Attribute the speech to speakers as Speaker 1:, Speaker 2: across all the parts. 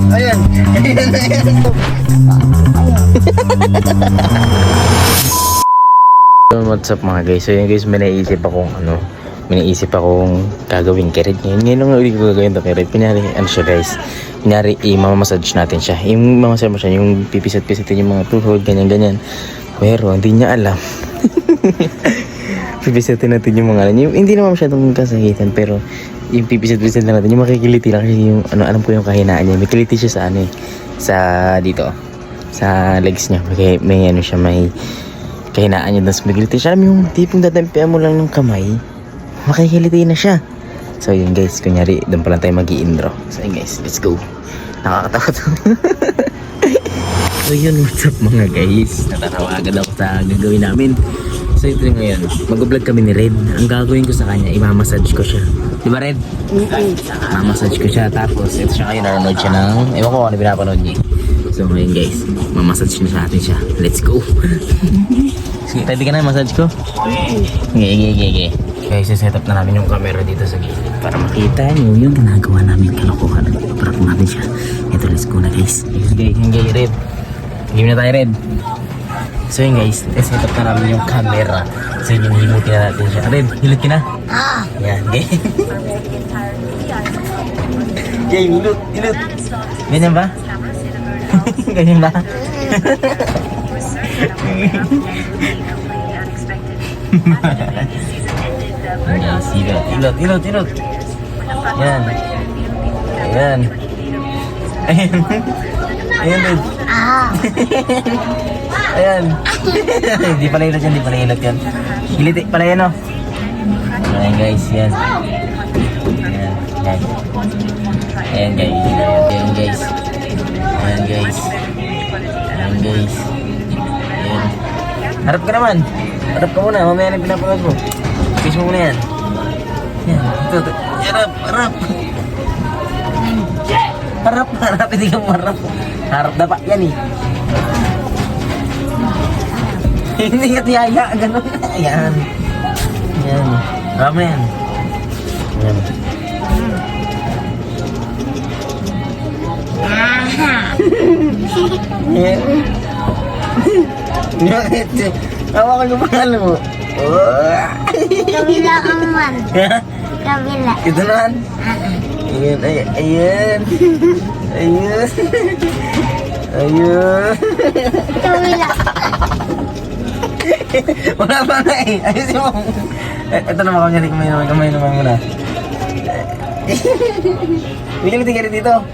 Speaker 1: Ayan.
Speaker 2: What's up mga guys? So yun guys, may naisip akong gagawin kay Red. Ngayon lang ulit ko gagawin to kay Red. Pinyari, ano siya guys? Pinyari, i-mamassage natin siya. Yung mamassage mo siya, yung pipisat-pisatin yung mga tuhod, ganyan-ganyan. Pero hindi niya alam. Pipisatin natin yung mga yung, hindi naman masyadong kasakitan, pero yung pipisat-pisat na natin, yung makikiliti lang kasi yung, alam ko yung kahinaan niya. May kiliti siya sa sa dito, sa legs niya. May ano siya, may kahinaan niya, tapos magiliti siya. Alam yung tipong datampian mo lang ng kamay, makikiliti na siya. So yun guys, kunyari doon pa lang tayo mag-i-intro. So yun guys, let's go. Nakakatakot. So yun, what's up mga guys, natatawa agad ako sa gagawin namin. So ito ngayon, mag-vlog kami ni Red. Ang gagawin ko sa kanya, i-massage ko siya. Di ba Red? Ma-massage ko siya, tapos ito siya ngayon, nanonood siya ng, ewan ko ano pinapanood niya. So ngayon guys, ma-massage na sa atin siya. Let's go. Sige, ready ka na yung massage ko? Okay. Guys, set up na namin yung camera dito sa gilid para makita nyo yung ginagawa namin kalokohan. Para po natin siya. Ito, let's go na guys. Okay, Red. Game na tayo, Red. So yun guys, set up na namin yung camera. So yun, himutin na natin siya. Red, hilot ka na? Yan, okay. Okay, hilot. Ganyan ba? Ganyan ba? Hilot. Yan. Ayan, Red. Ayan. Hindi pala hilot yan. Hiliti pala yan, oh. Ayan guys, yan. Ayan guys. Ayan. Harap ka naman. Harap ka muna, mamaya na pinapanood mo. Face mo muna yan. Yan, ito. Harap, hindi ka marap. Harap dapat yan eh. Hindi ka tiyaya, ganun. Ayan. Harap mo yan. Ayan. Hawakan yung pangalan mo.
Speaker 3: Kabila ka man. Kabila.
Speaker 2: Ito naman. Ayan.
Speaker 3: Kabila.
Speaker 2: Wala pa na eh. Ayusin mo. Ito naman kami kamay naman muna. Bigyan natin ganit dito.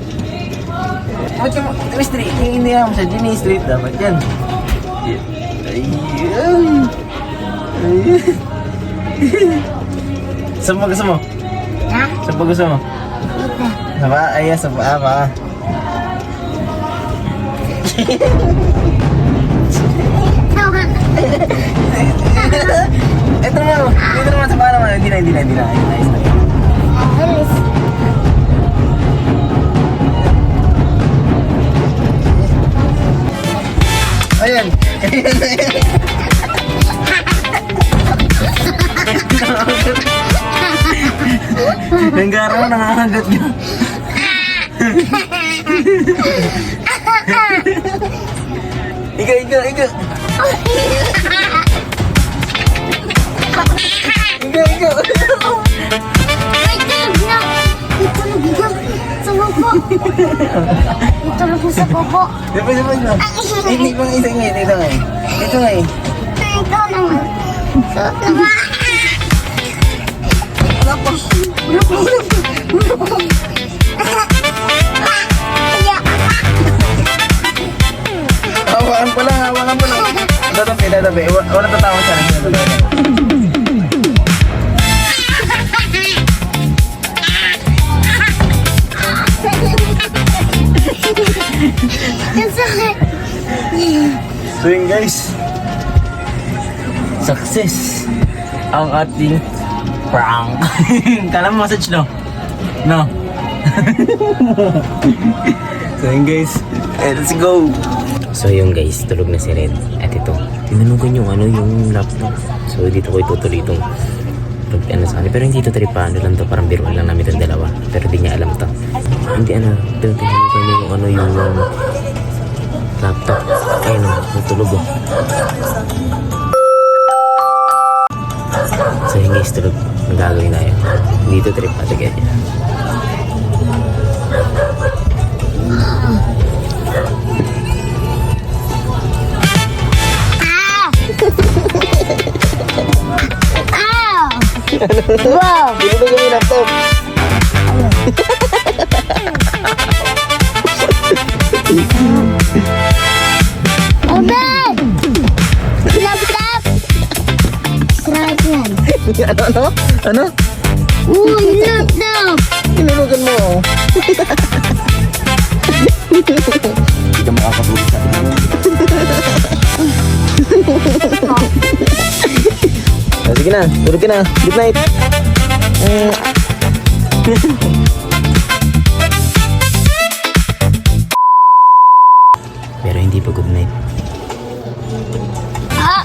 Speaker 2: Ba't yung straight? Hindi naman sa Gini straight dapat yan. Ayan. Saan pa gusto mo?
Speaker 3: Ha?
Speaker 2: Saan pa gusto mo?
Speaker 3: Ito.
Speaker 2: Sa paa? Ayan, sa paa pa. Ito naman, dito naman sa paa naman. Hindi na. Ayos na.
Speaker 3: Alis.
Speaker 2: Ayan. Nanggara mo, nangangagat niya. Ika. Ika.
Speaker 3: Ay, na. Ito na bigo. Sa popo. Ito na po sa popo.
Speaker 2: Dapat. Hindi pang isa ngayon. Ito ngayon.
Speaker 3: Ito naman. Suot naman. Wala po.
Speaker 2: Hawakan pa lang. Dadabi. Wala tatawa siya.
Speaker 3: Ang sakit.
Speaker 2: So yun guys, success ang ating prank. Kala mo massage no? No? So yun guys, let's go. So yun guys, tulog na si Red. At ito, tinanugan yung yung laptop. So dito ko itutuloy itong pag ano sa kanya. Pero hindi to tripa, ano lang to, parang biruan lang namin itong dalawa. Pero di niya alam to. Hindi tinatanong ko yung ano yung laptop. Ayun o, natulog o. So yun guys, tulog. Ang gagawin na yun. Hindi to trip at again.
Speaker 3: Ah! Wow!
Speaker 2: Hindi ko gawin laptop.
Speaker 3: Obed! Laptop! Sarap yan.
Speaker 2: Ano?
Speaker 3: Uy, laptop!
Speaker 2: Tinulugan mo. Hindi ka makakatulog sa akin. Sige na, tulog ka na. Good night. Pero hindi pa good night.
Speaker 3: Ah!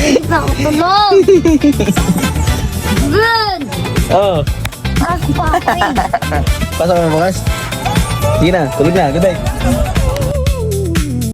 Speaker 3: Isang tulog! Good!
Speaker 2: Oo.
Speaker 3: Pasok pa ako eh.
Speaker 2: Pasok mo bukas. Sige na, tulog na. Good night.